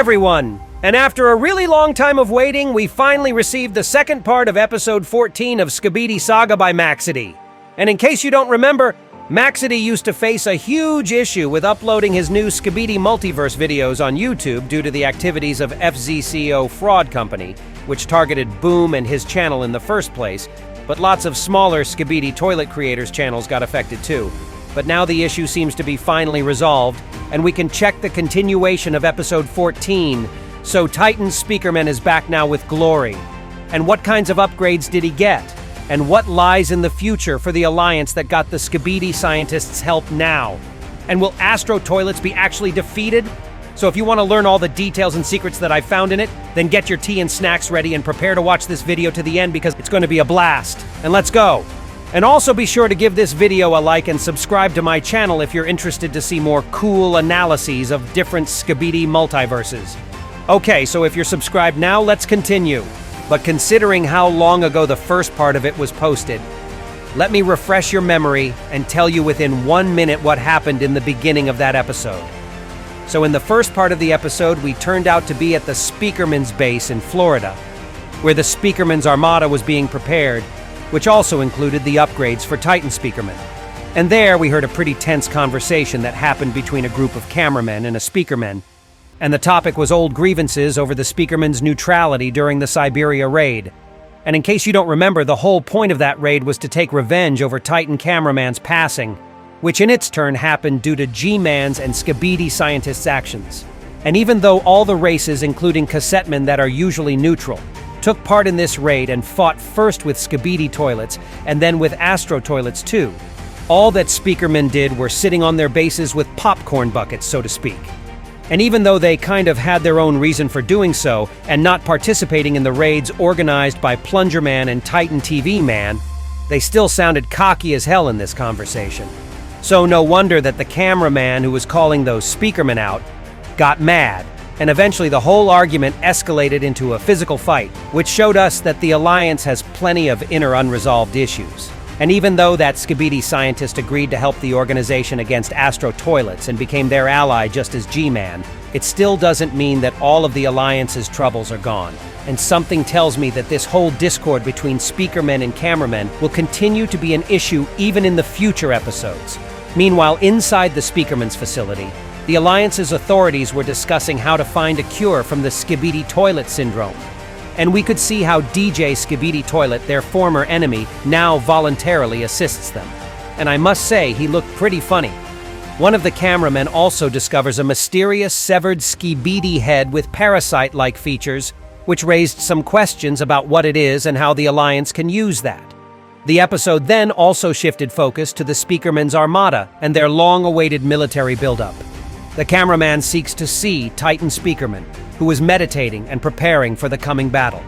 everyone! And after a really long time of waiting, we finally received the second part of episode 14 of Skibidi Saga by Maxedy. And in case you don't remember, Maxedy used to face a huge issue with uploading his new Skibidi Multiverse videos on YouTube due to the activities of FZCO Fraud Company, which targeted Boom and his channel in the first place, but lots of smaller Skibidi toilet creators' channels got affected too. But now the issue seems to be finally resolved, and we can check the continuation of episode 14. So Titan Speakerman is back now with glory. And what kinds of upgrades did he get? And what lies in the future for the alliance that got the Skibidi scientists' help now? And will Astro Toilets be actually defeated? So if you want to learn all the details and secrets that I found in it, then get your tea and snacks ready and prepare to watch this video to the end because it's going to be a blast. And let's go! And also be sure to give this video a like and subscribe to my channel if you're interested to see more cool analyses of different Skibidi multiverses. Okay, so if you're subscribed now, let's continue. But considering how long ago the first part of it was posted, let me refresh your memory and tell you within 1 minute what happened in the beginning of that episode. So in the first part of the episode, we turned out to be at the Speakerman's base in Florida, where the Speakerman's armada was being prepared, which also included the upgrades for Titan Speakerman. And there we heard a pretty tense conversation that happened between a group of cameramen and a Speakerman, and the topic was old grievances over the Speakerman's neutrality during the Siberia raid. And in case you don't remember, the whole point of that raid was to take revenge over Titan Cameraman's passing, which in its turn happened due to G-Man's and Skibidi scientists' actions. And even though all the races, including Cassettemen that are usually neutral, took part in this raid and fought first with Skibidi toilets and then with Astro toilets too, all that Speakermen did were sitting on their bases with popcorn buckets, so to speak. And even though they kind of had their own reason for doing so and not participating in the raids organized by Plungerman and Titan TV Man, they still sounded cocky as hell in this conversation. So no wonder that the cameraman who was calling those Speakermen out got mad, and eventually the whole argument escalated into a physical fight, which showed us that the Alliance has plenty of inner unresolved issues. And even though that Skibidi scientist agreed to help the organization against Astro Toilets and became their ally just as G-Man, it still doesn't mean that all of the Alliance's troubles are gone. And something tells me that this whole discord between Speakermen and cameramen will continue to be an issue even in the future episodes. Meanwhile, inside the Speakerman's facility, the Alliance's authorities were discussing how to find a cure from the Skibidi Toilet Syndrome. And we could see how DJ Skibidi Toilet, their former enemy, now voluntarily assists them. And I must say, he looked pretty funny. One of the cameramen also discovers a mysterious severed Skibidi head with parasite-like features, which raised some questions about what it is and how the Alliance can use that. The episode then also shifted focus to the Speakerman's armada and their long-awaited military buildup. The cameraman seeks to see Titan Speakerman, who is meditating and preparing for the coming battle.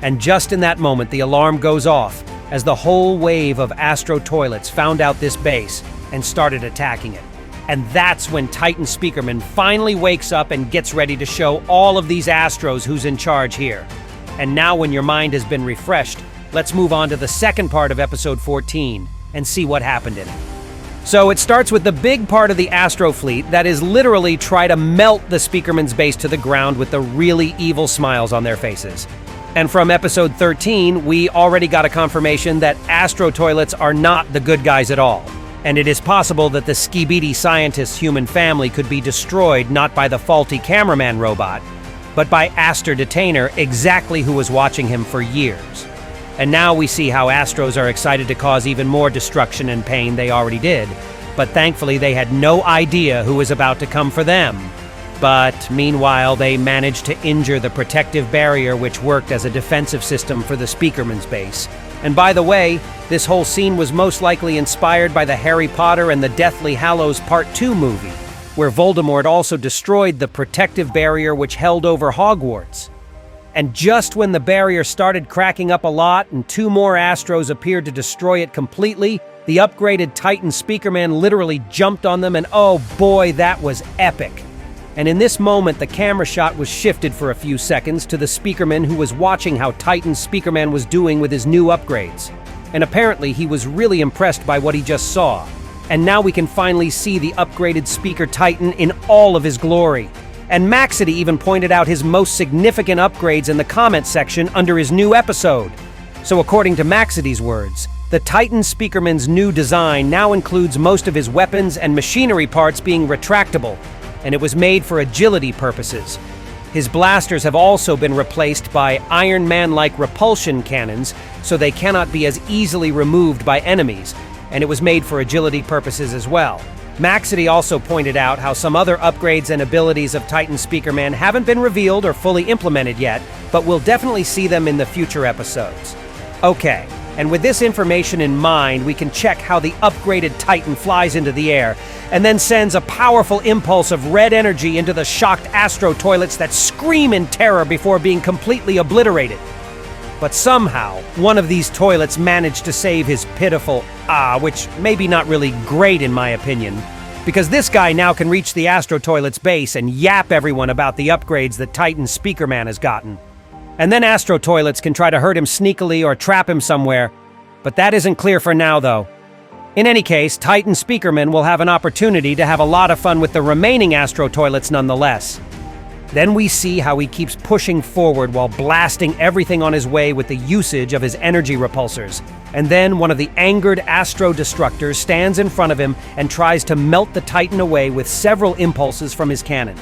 And just in that moment, the alarm goes off as the whole wave of Astro Toilets found out this base and started attacking it. And that's when Titan Speakerman finally wakes up and gets ready to show all of these Astros who's in charge here. And now when your mind has been refreshed, let's move on to the second part of episode 14 and see what happened in it. So it starts with the big part of the Astro fleet that is literally try to melt the Speakerman's base to the ground with the really evil smiles on their faces. And from episode 13, we already got a confirmation that Astro Toilets are not the good guys at all. And it is possible that the Skibidi scientist's human family could be destroyed not by the faulty cameraman robot, but by Aster Detainer, exactly who was watching him for years. And now we see how Astros are excited to cause even more destruction and pain they already did, but thankfully they had no idea who was about to come for them. But meanwhile, they managed to injure the protective barrier which worked as a defensive system for the Speakerman's base. And by the way, this whole scene was most likely inspired by the Harry Potter and the Deathly Hallows Part 2 movie, where Voldemort also destroyed the protective barrier which held over Hogwarts. And just when the barrier started cracking up a lot and 2 more Astros appeared to destroy it completely, the upgraded Titan Speakerman literally jumped on them, and oh boy, that was epic. And in this moment, the camera shot was shifted for a few seconds to the Speakerman who was watching how Titan Speakerman was doing with his new upgrades. And apparently he was really impressed by what he just saw. And now we can finally see the upgraded Speaker Titan in all of his glory. And Maxedy even pointed out his most significant upgrades in the comment section under his new episode. So according to Maxedy's words, the Titan Speakerman's new design now includes most of his weapons and machinery parts being retractable, and it was made for agility purposes. His blasters have also been replaced by Iron Man-like repulsion cannons, so they cannot be as easily removed by enemies, and it was made for agility purposes as well. Maxedy also pointed out how some other upgrades and abilities of Titan Speakerman haven't been revealed or fully implemented yet, but we'll definitely see them in the future episodes. Okay, and with this information in mind, we can check how the upgraded Titan flies into the air and then sends a powerful impulse of red energy into the shocked Astro toilets that scream in terror before being completely obliterated. But somehow, one of these toilets managed to save his pitiful which maybe not really great in my opinion, because this guy now can reach the Astro toilet's base and yap everyone about the upgrades that Titan Speakerman has gotten. And then Astro toilets can try to hurt him sneakily or trap him somewhere, but that isn't clear for now though. In any case, Titan Speakerman will have an opportunity to have a lot of fun with the remaining Astro toilets nonetheless. Then we see how he keeps pushing forward while blasting everything on his way with the usage of his energy repulsors. And then one of the angered Astro Destructors stands in front of him and tries to melt the Titan away with several impulses from his cannon.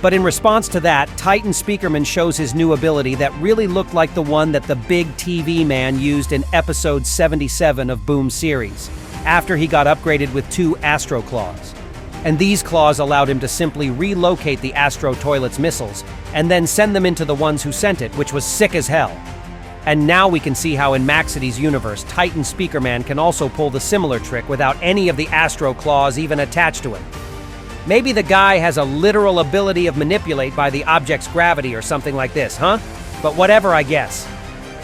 But in response to that, Titan Speakerman shows his new ability that really looked like the one that the big TV man used in episode 77 of Boom's series, after he got upgraded with 2 Astro Claws. And these claws allowed him to simply relocate the Astro Toilet's missiles and then send them into the ones who sent it, which was sick as hell. And now we can see how in Maxedy's universe, Titan Speakerman can also pull the similar trick without any of the Astro Claws even attached to him. Maybe the guy has a literal ability of manipulate by the object's gravity or something like this, huh? But whatever, I guess.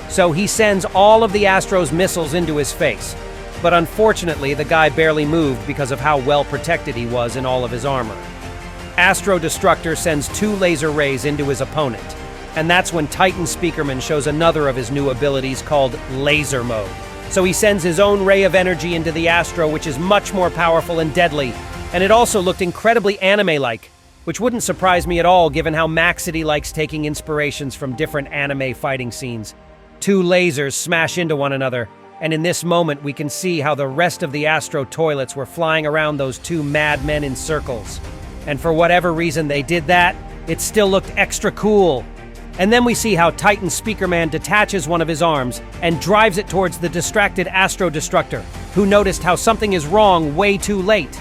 So he sends all of the Astro's missiles into his face. But unfortunately, the guy barely moved because of how well protected he was in all of his armor. Astro Destructor sends 2 laser rays into his opponent, and that's when Titan Speakerman shows another of his new abilities called Laser Mode. So he sends his own ray of energy into the Astro, which is much more powerful and deadly, and it also looked incredibly anime-like, which wouldn't surprise me at all given how Maxedy likes taking inspirations from different anime fighting scenes. 2 lasers smash into one another, and in this moment we can see how the rest of the Astro toilets were flying around those 2 madmen in circles. And for whatever reason they did that, it still looked extra cool. And then we see how Titan Speakerman detaches one of his arms and drives it towards the distracted Astro Destructor, who noticed how something is wrong way too late.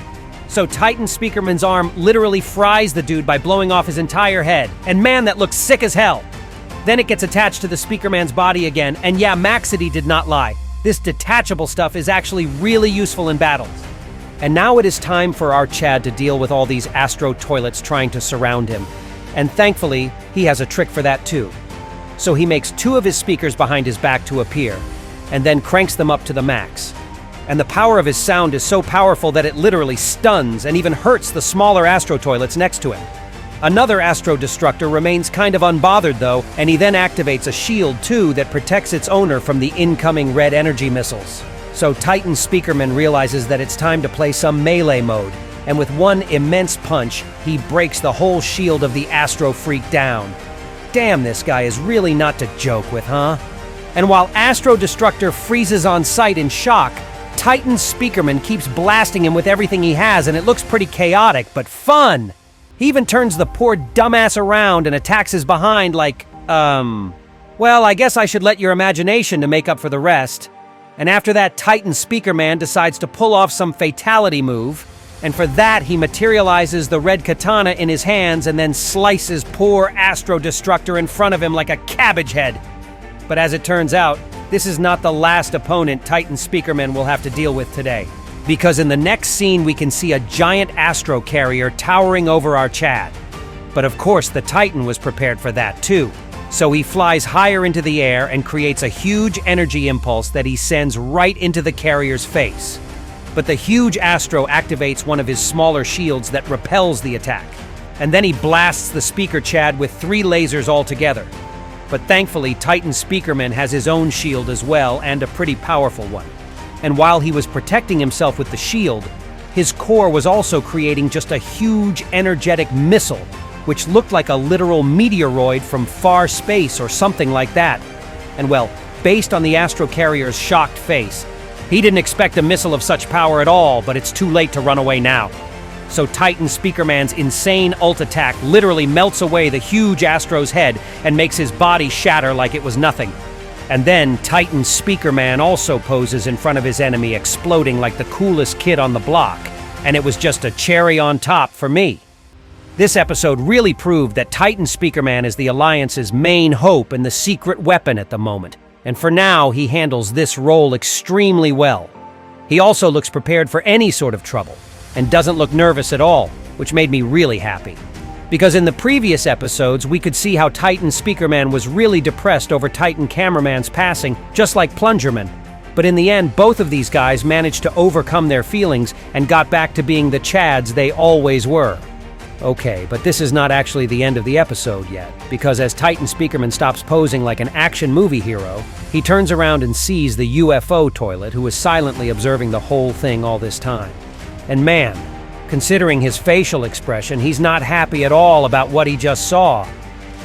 So Titan Speakerman's arm literally fries the dude by blowing off his entire head, and man, that looks sick as hell. Then it gets attached to the Speakerman's body again, and yeah, Maxedy did not lie. This detachable stuff is actually really useful in battles. And now it is time for our Chad to deal with all these Astro toilets trying to surround him. And thankfully, he has a trick for that too. So he makes 2 of his speakers behind his back to appear, and then cranks them up to the max. And the power of his sound is so powerful that it literally stuns and even hurts the smaller Astro toilets next to him. Another Astro Destructor remains kind of unbothered though, and he then activates a shield too that protects its owner from the incoming red energy missiles. So Titan Speakerman realizes that it's time to play some melee mode, and with one immense punch, he breaks the whole shield of the Astro Freak down. Damn, this guy is really not to joke with, huh? And while Astro Destructor freezes on sight in shock, Titan Speakerman keeps blasting him with everything he has, and it looks pretty chaotic, but fun! He even turns the poor dumbass around and attacks his behind like, well, I guess I should let your imagination to make up for the rest. And after that, Titan Speakerman decides to pull off some fatality move, and for that he materializes the red katana in his hands and then slices poor Astro Destructor in front of him like a cabbage head. But as it turns out, this is not the last opponent Titan Speakerman will have to deal with today. Because in the next scene we can see a giant Astro carrier towering over our Chad. But of course the Titan was prepared for that too. So he flies higher into the air and creates a huge energy impulse that he sends right into the carrier's face. But the huge Astro activates one of his smaller shields that repels the attack. And then he blasts the speaker Chad with 3 lasers altogether. But thankfully Titan Speakerman has his own shield as well, and a pretty powerful one. And while he was protecting himself with the shield, his core was also creating just a huge energetic missile which looked like a literal meteoroid from far space or something like that. And well, based on the Astro Carrier's shocked face, he didn't expect a missile of such power at all, but it's too late to run away now. So Titan Speakerman's insane ult attack literally melts away the huge Astro's head and makes his body shatter like it was nothing. And then Titan Speakerman also poses in front of his enemy, exploding like the coolest kid on the block. And it was just a cherry on top for me. This episode really proved that Titan Speakerman is the Alliance's main hope and the secret weapon at the moment. And for now, he handles this role extremely well. He also looks prepared for any sort of trouble, and doesn't look nervous at all, which made me really happy. Because in the previous episodes, we could see how Titan Speakerman was really depressed over Titan Cameraman's passing, just like Plungerman. But in the end, both of these guys managed to overcome their feelings and got back to being the Chads they always were. Okay, but this is not actually the end of the episode yet, because as Titan Speakerman stops posing like an action movie hero, he turns around and sees the UFO toilet, who is silently observing the whole thing all this time. And man, considering his facial expression, he's not happy at all about what he just saw.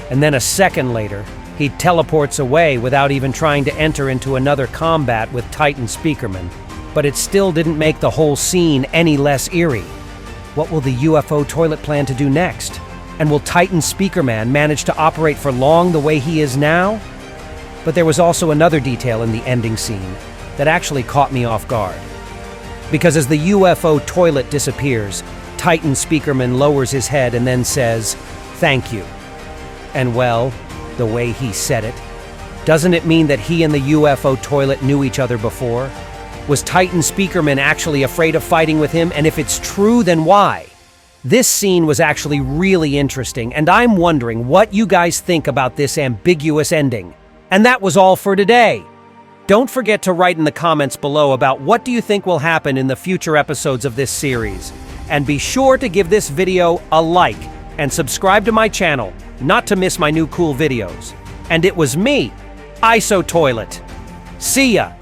And then a second later, he teleports away without even trying to enter into another combat with Titan Speakerman. But it still didn't make the whole scene any less eerie. What will the UFO toilet plan to do next? And will Titan Speakerman manage to operate for long the way he is now? But there was also another detail in the ending scene that actually caught me off guard. Because as the UFO toilet disappears, Titan Speakerman lowers his head and then says, "Thank you." And well, the way he said it, doesn't it mean that he and the UFO toilet knew each other before? Was Titan Speakerman actually afraid of fighting with him? And if it's true, then why? This scene was actually really interesting, and I'm wondering what you guys think about this ambiguous ending. And that was all for today. Don't forget to write in the comments below about what do you think will happen in the future episodes of this series. And be sure to give this video a like and subscribe to my channel, not to miss my new cool videos. And it was me, ISO Toilet. See ya!